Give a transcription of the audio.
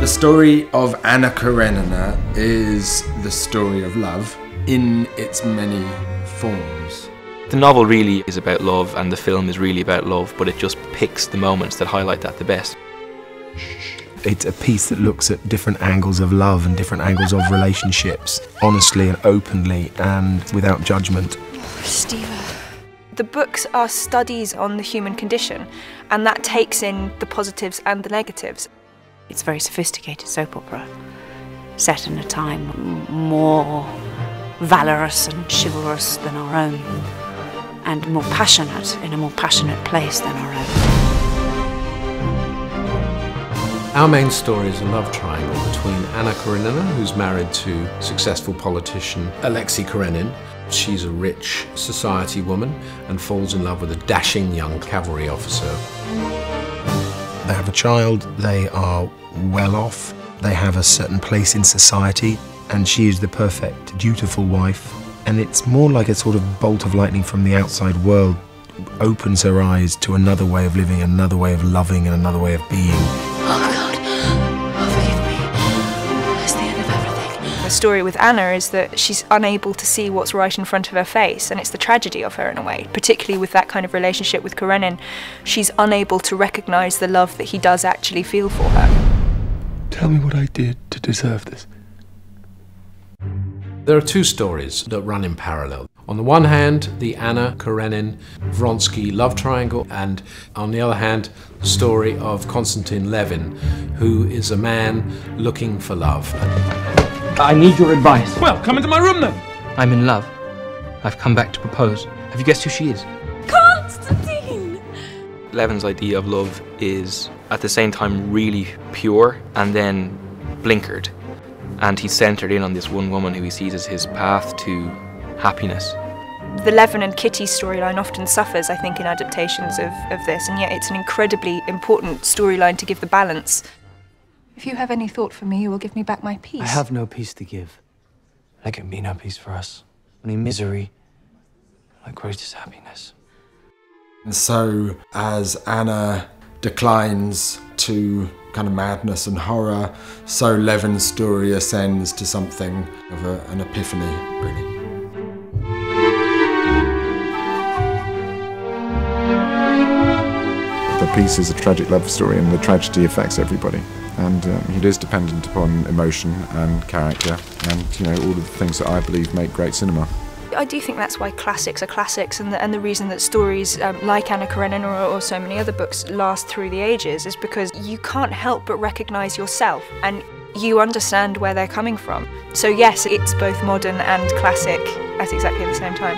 The story of Anna Karenina is the story of love in its many forms. The novel really is about love and the film is really about love, but it just picks the moments that highlight that the best. It's a piece that looks at different angles of love and different angles of relationships, honestly and openly and without judgment. Steva. The books are studies on the human condition, and that takes in the positives and the negatives. It's a very sophisticated soap opera, set in a time more valorous and chivalrous than our own, and more passionate, in a more passionate place than our own. Our main story is a love triangle between Anna Karenina, who's married to successful politician Alexei Karenin. She's a rich society woman and falls in love with a dashing young cavalry officer. They have a child, they are well off, they have a certain place in society, and she is the perfect, dutiful wife. And it's more like a sort of bolt of lightning from the outside world, opens her eyes to another way of living, another way of loving, and another way of being. Oh God, oh forgive me, that's the end of everything. The story with Anna is that she's unable to see what's right in front of her face, and it's the tragedy of her in a way, particularly with that kind of relationship with Karenin. She's unable to recognise the love that he does actually feel for her. Tell me what I did to deserve this. There are two stories that run in parallel. On the one hand, the Anna Karenin-Vronsky love triangle, and on the other hand, the story of Konstantin Levin, who is a man looking for love. I need your advice. Well, come into my room then. I'm in love. I've come back to propose. Have you guessed who she is? Konstantin! Levin's idea of love is at the same time really pure and then blinkered. And he's centred in on this one woman who he sees as his path to happiness. The Levin and Kitty storyline often suffers, I think, in adaptations of this, and yet it's an incredibly important storyline to give the balance. If you have any thought for me, you will give me back my peace. I have no peace to give. There can be no peace for us. Only misery, my greatest happiness. And so, as Anna declines to kind of madness and horror, so Levin's story ascends to something of an epiphany, really. The piece is a tragic love story, and the tragedy affects everybody. And it is dependent upon emotion and character, and all of the things that I believe make great cinema. I do think that's why classics are classics, and the reason that stories like Anna Karenina or so many other books last through the ages is because you can't help but recognise yourself, and you understand where they're coming from. So yes, it's both modern and classic at exactly the same time.